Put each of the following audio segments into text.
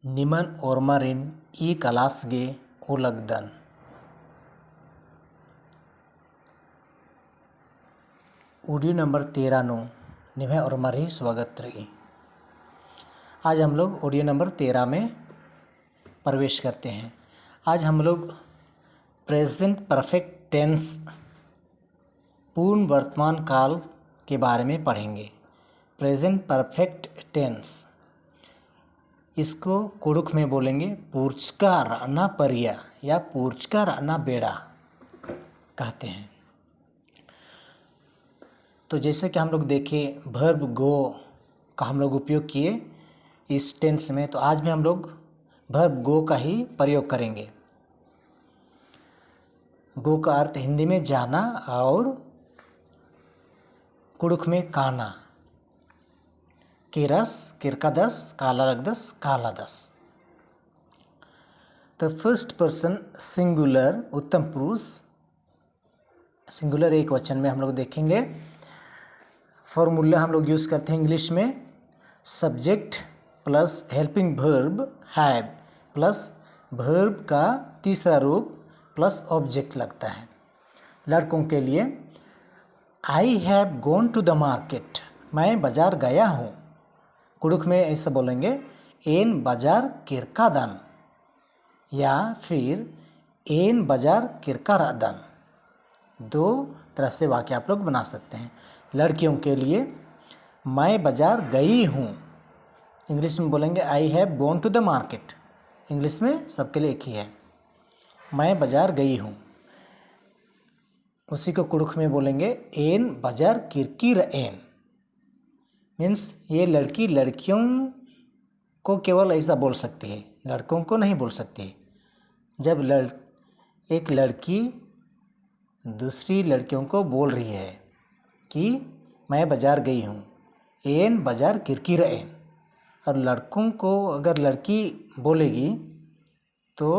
ನಿಮನ್ ಓರ್ಮರಿನ್ ಈ ಕ್ಲಾಸ್ಗೆ ಉಲಗ್ದನ್। Audio number 13 no निम्हे और हमारी स्वागत रही। आज हम लोग ऑडियो नंबर 13 में प्रवेश करते हैं। आज हम लोग प्रेजेंट परफेक्ट टेंस पूर्ण वर्तमान काल के बारे में पढ़ेंगे। प्रेजेंट परफेक्ट टेंस इसको कुड़ुक में बोलेंगे पूर्चका राना परिया या पूर्चका राना बेड़ा कहते हैं। तो जैसे कि हम लोग देखें वर्ब गो का हम लोग उपयोग किए इस टेंस में, तो आज भी हम लोग वर्ब गो का ही प्रयोग करेंगे। गो का अर्थ हिंदी में जाना और कुड़ुक में काना। किरस किरकादस काला रगदस कालादस। तो फर्स्ट पर्सन सिंगुलर उत्तम पुरुष सिंगुलर एक वचन में हम लोग देखेंगे। फॉर्मूला हम लोग यूज़ करते हैं इंग्लिश में subject plus helping verb have plus verb का तीसरा रूप प्लस ऑब्जेक्ट लगता है। लड़कों के लिए I have gone to the market, मैं बाज़ार गया हूँ। कुड़ुक में ऐसा बोलेंगे एन बाज़ार किरकादन या फिर एन बाज़ार किरकारादन। दो तरह से वाक्य आप लोग बना सकते हैं। लड़कियों के लिए मैं बाज़ार गई हूँ, इंग्लिश में बोलेंगे I have gone to the market. English में सबके लिए एक ही है, मैं बाज़ार गई हूँ। उसी को कुड़ुक में बोलेंगे एन बाज़ार किरकिर एन। मीन्स ये लड़की लड़कियों को केवल ऐसा बोल सकती है, लड़कों को नहीं बोल सकती। जब एक लड़की दूसरी लड़कियों को बोल रही है कि मैं बाज़ार गई हूँ, एन बाज़ार किरकिर एन। और लड़कों को अगर लड़की बोलेगी तो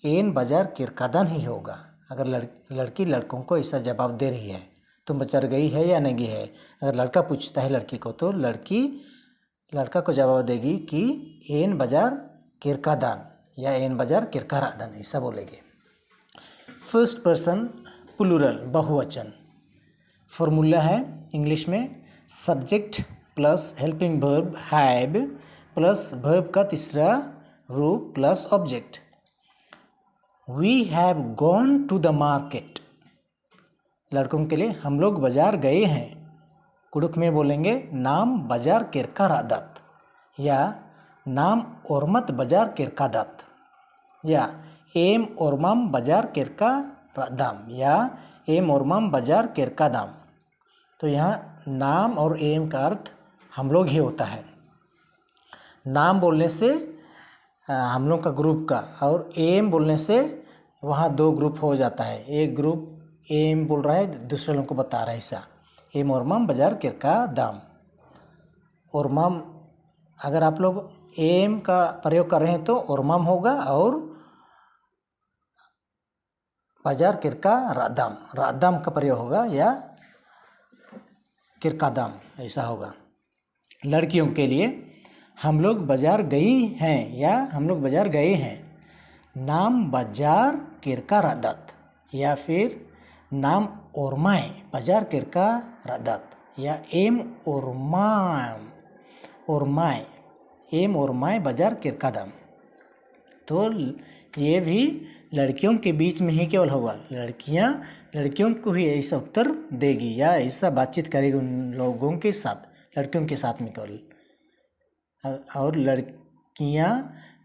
एन बाज़ार किरकादन ही होगा। अगर लड़की लड़कों को ऐसा जवाब दे रही है तुम बाज़ार गई है या नहीं गई है। अगर लड़का पूछता है लड़की को तो लड़की लड़का को जवाब देगी कि एन बाज़ार किरकादन या एन बाज़ार किरकारादन ऐसा बोलेगी। फर्स्ट पर्सन प्लूरल बहुवचन फॉर्मूला है इंग्लिश में subject plus helping verb have plus verb का तीसरा रूप plus object. We have gone to the market, लड़कों के लिए हम लोग बाज़ार गए हैं। कुड़ुक में बोलेंगे नाम बाज़ार किरकारादत या नाम ओरमत बाज़ार किरकादत या एम ओरमाम बाज़ार किरकारादम या एम ओरमाम बाज़ार किरकादम। तो यहाँ नाम और एम का अर्थ हम लोग ही होता है। नाम बोलने से हम लोग का ग्रुप का और एम बोलने से वहाँ दो ग्रुप हो जाता है। एक ग्रुप एम बोल रहा है, दूसरे लोगों को बता रहा है ऐसा एम ओरमाम बाज़ार किरकादम। ओरमाम अगर आप लोग एम का प्रयोग कर रहे हैं तो ओरमाम होगा और बाज़ार किरकारादम रादम का प्रयोग होगा या किरकादम ऐसा होगा। लड़कियों के लिए हम लोग बाज़ार गई हैं या हम लोग बाज़ार गए हैं। नाम बाज़ार किरकारादत या फिर नाम ओरमाए बाज़ार किरकारादत या एम ओरमाए बाज़ार किरकादम। तो ये भी लड़कियों के बीच में ही केवल होगा। लड़कियां लड़कियों को ही ऐसा उत्तर देगी या ऐसा बातचीत करेगी उन लोगों के साथ, लड़कियों के साथ में केवल। और लड़कियां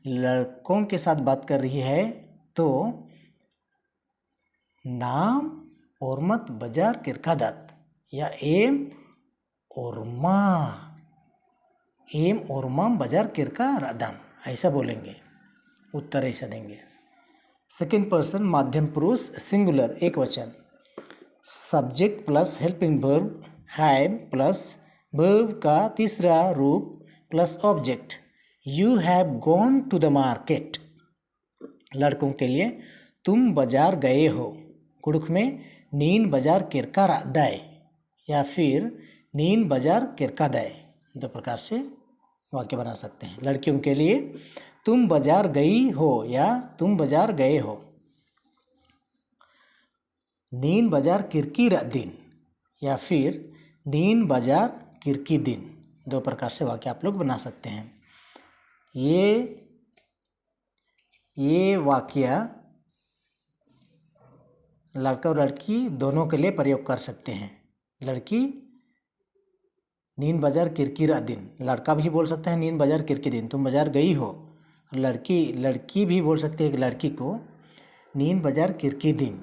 लड़कों के साथ बात कर रही है तो नाम ओरमत बाज़ार किरकादत या एम ओरमाम बाज़ार किरकारादम ऐसा बोलेंगे, उत्तर ऐसा देंगे। सेकेंड पर्सन मध्यम पुरुष सिंगुलर एक वचन subject plus helping verb have plus verb का तीसरा रूप plus object. You have gone to the market, लड़कों के लिए तुम बाज़ार गए हो। कुड़ुक में नीन बाज़ार किरकारादय या फिर नीन बाज़ार किरकादय। दो प्रकार से वाक्य बना सकते हैं। लड़कियों के लिए तुम बाजार गई हो या तुम बाजार गए हो। नीन बाजार किरकिर दिन या फिर नीन बाजार किरकी दिन, दो प्रकार से वाक्य आप लोग बना सकते हैं। ये वाक्य लड़का और लड़की दोनों के लिए प्रयोग कर सकते हैं। लड़की नीन बाजार किरकिरा दिन, लड़का भी बोल सकता है नीन बाजार किरकी दिन, तुम बाजार गई हो। और लड़की भी बोल सकती है कि लड़की को नीन बाजार किरकी दिन,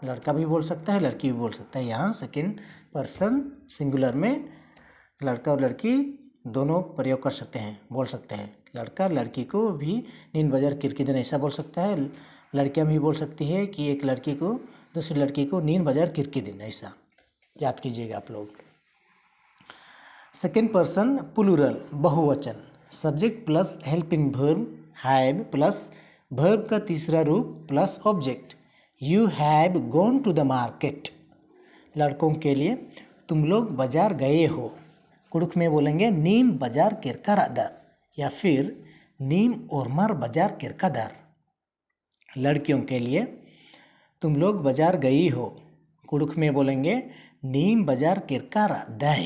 लड़का भी बोल सकता है लड़की भी बोल सकता है। यहाँ सेकंड पर्सन सिंगुलर में लड़का और लड़की दोनों प्रयोग कर सकते हैं, बोल सकते हैं। लड़का लड़की को भी नीन बाजार किरकी दिन ऐसा बोल सकता है। लड़कियां भी बोल सकती है कि एक लड़की को दूसरी लड़की को नीन बाजार किरकी दिन, ऐसा याद कीजिएगा आप लोग। सेकेंड पर्सन प्लूरल बहुवचन, subject plus helping verb have plus verb का तीसरा रूप plus object. You have gone to the market, लड़कों के लिए तुम लोग बाजार गए हो। कुड़ुक में बोलेंगे नीम बाजार किरकारादर या फिर नीम ओरमार बाजार किरकादार। लड़कियों के लिए तुम लोग बाजार गई हो, कुड़ुक में बोलेंगे नीम बाजार किरकारादाय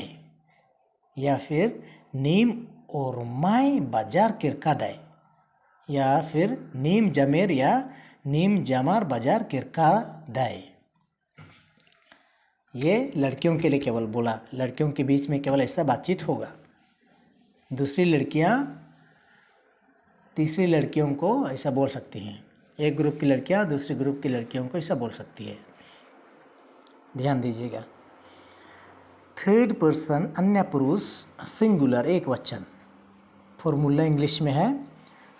या फिर नीम ओरमाय बाजार किरकादाय या फिर नीम जमेर या नीम जमार बाजार किरकादाय। ये लड़कियों के लिए केवल बोला, लड़कियों के बीच में केवल ऐसा बातचीत होगा। दूसरी लड़कियां तीसरी लड़कियों को ऐसा बोल सकती हैं। एक ग्रुप की लड़कियां दूसरे ग्रुप की लड़कियों को ऐसा बोल सकती है, ध्यान दीजिएगा। थर्ड पर्सन अन्य पुरुष सिंगुलर एक वचन, फॉर्मूला इंग्लिश में है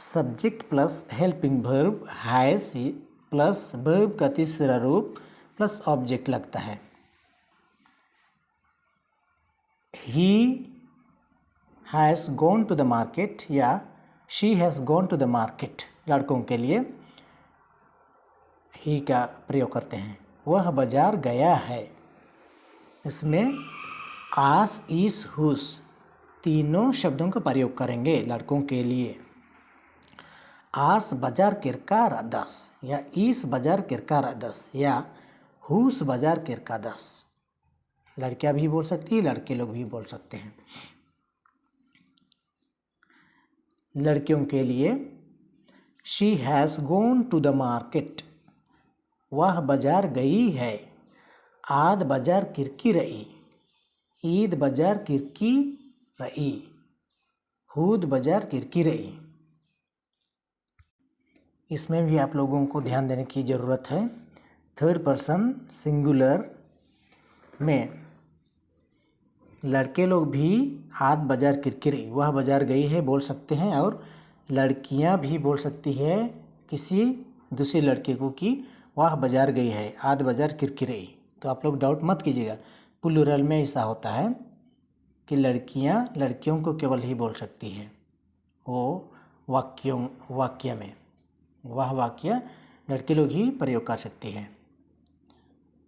subject plus helping verb has plus verb का तीसरा रूप प्लस ऑब्जेक्ट लगता है। He has gone to the market या she has gone to the market, लड़कों के लिए ही का प्रयोग करते हैं। वह बाजार गया है, इसमें आस इस हुस तीनों शब्दों का प्रयोग करेंगे लड़कों के लिए। आस बाजार किरकार दस या इस बाजार किरकार दस या हुस बाजार किरका दस, लड़कियां भी बोल सकती है लड़के लोग भी बोल सकते हैं। लड़कियों के लिए she has gone to the market, वह बाजार गई है। आद बाजार किरकी रही, ईद बाजार किरकी रही, हूद बाजार किरकी रही। इसमें भी आप लोगों को ध्यान देने की ज़रूरत है। थर्ड पर्सन सिंगुलर में लड़के लोग भी आद बाजार किरकी रही, वह बाजार गई है बोल सकते हैं, और लड़कियां भी बोल सकती है किसी दूसरी लड़के को कि वह बाजार गई है, आद बाजार किरकी रही। तो आप लोग डाउट मत कीजिएगा, प्लूरल में ऐसा होता है कि लड़कियां लड़कियों को केवल ही बोल सकती हैं। वो वाक्य में वह वाक्य लड़के लोग ही प्रयोग कर सकती हैं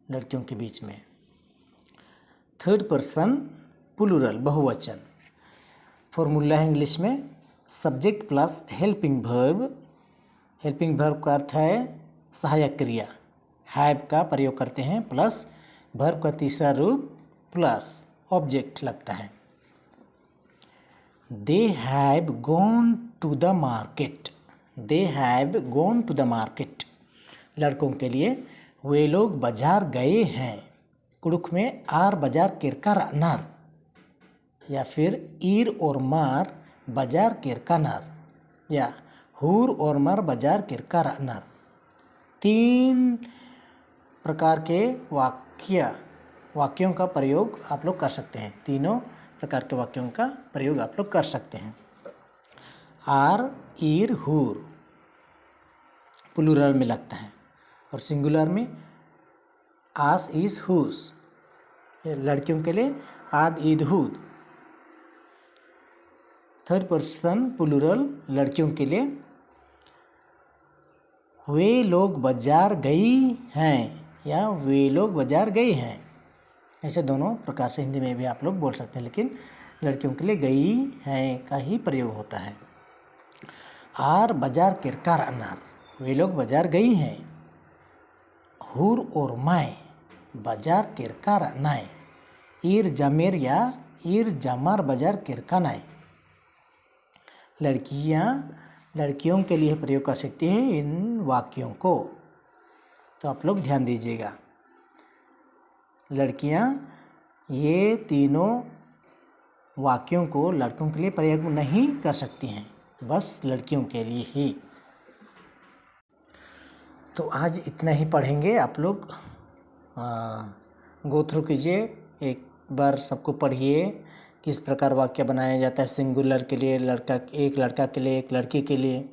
लड़कियों के बीच में। थर्ड पर्सन प्लूरल बहुवचन, फॉर्मूला है इंग्लिश में subject plus helping verb, helping verb का अर्थ है सहायक क्रिया, हैव का प्रयोग करते हैं प्लस वर्ब का तीसरा रूप प्लस ऑब्जेक्ट लगता है। They have gone to the market, they have gone to the market, लड़कों के लिए वे लोग बाजार गए हैं। कुड़ुक में आर बाजार किरकार नार या फिर ईर और मार बाजार किरकानार या हूर और मार बाजार किरकार नार। तीन प्रकार के वाक्यों का प्रयोग आप लोग कर सकते हैं, तीनों प्रकार के वाक्यों का प्रयोग आप लोग कर सकते हैं। आर ईर हूर प्लूरल में लगता है और सिंगुलर में आस इस हुस, लड़कियों के लिए आद ईद हूद। थर्ड पर्सन प्लूरल लड़कियों के लिए वे लोग बाजार गई हैं या वे लोग बाजार गए हैं, ऐसे दोनों प्रकार से हिंदी में भी आप लोग बोल सकते हैं, लेकिन लड़कियों के लिए गई हैं का ही प्रयोग होता है। आर बाजार किरकार अनार, वे लोग बाजार गई हैं। हुर और माय बाजार किरकार नाय, ईर जमेर या ईर जमार बाजार किरका नाय। लड़कियों के लिए प्रयोग कर सकती हैं इन वाक्यों को, तो आप लोग ध्यान दीजिएगा। लड़कियां ये तीनों वाक्यों को लड़कों के लिए प्रयोग नहीं कर सकती हैं, बस लड़कियों के लिए ही। तो आज इतना ही पढ़ेंगे। आप लोग गो थ्रू कीजिए, एक बार सबको पढ़िए किस प्रकार वाक्य बनाया जाता है। सिंगुलर के लिए एक लड़का के लिए, एक लड़की के लिए,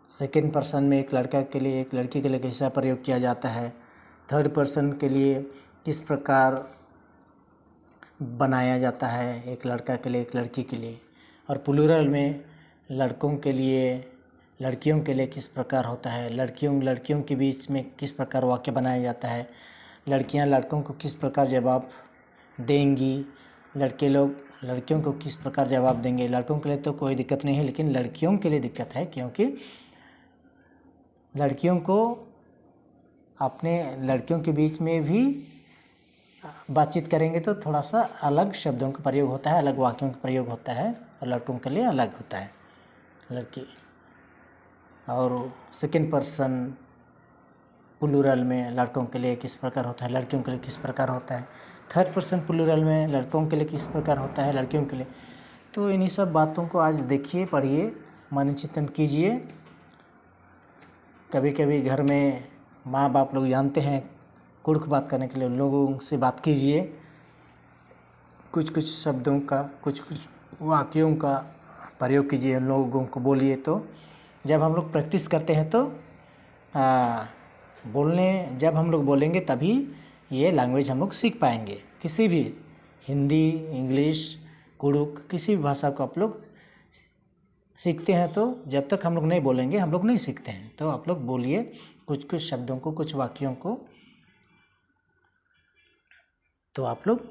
सेकेंड पर्सन में एक लड़का के लिए, एक लड़की के लिए कैसा प्रयोग किया जाता है। थर्ड पर्सन के लिए किस प्रकार बनाया जाता है, एक लड़का के लिए, एक लड़की के लिए। और प्लूरल में लड़कों के लिए, लड़कियों के लिए किस प्रकार होता है। लड़कियों के बीच में किस प्रकार वाक्य बनाया जाता है। लड़कियां लड़कों को किस प्रकार जवाब देंगी, लड़के लोग लड़कियों को किस प्रकार जवाब देंगे। लड़कों के लिए तो कोई दिक्कत नहीं है, लेकिन लड़कियों के लिए दिक्कत है, क्योंकि लड़कियों को अपने लड़कियों के बीच में भी बातचीत करेंगे तो थोड़ा सा अलग शब्दों का प्रयोग होता है, अलग वाक्यों का प्रयोग होता है, और लड़कों के लिए अलग होता है लड़की। और सेकेंड पर्सन प्लूरल में लड़कों के लिए किस प्रकार होता है, लड़कियों के लिए किस प्रकार होता है। थर्ड पर्सन प्लूरल में लड़कों के लिए किस प्रकार होता है, लड़कियों के लिए। तो इन्हीं सब बातों को आज देखिए, पढ़िए, मन चिंतन कीजिए। कभी कभी घर में माँ बाप लोग जानते हैं कुड़क बात करने के लिए, उन लोगों से बात कीजिए। कुछ कुछ शब्दों का, कुछ कुछ वाक्यों का प्रयोग कीजिए, उन लोगों को बोलिए। तो जब हम लोग प्रैक्टिस करते हैं तो जब हम लोग बोलेंगे तभी ये लैंग्वेज हम लोग सीख पाएंगे। किसी भी हिंदी, इंग्लिश, कुड़ुक, किसी भी भाषा को आप लोग सीखते हैं तो जब तक हम लोग नहीं बोलेंगे हम लोग नहीं सीखते हैं। तो आप लोग बोलिए कुछ कुछ शब्दों को, कुछ वाक्यों को, तो आप लोग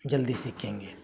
जल्दी सीखेंगे।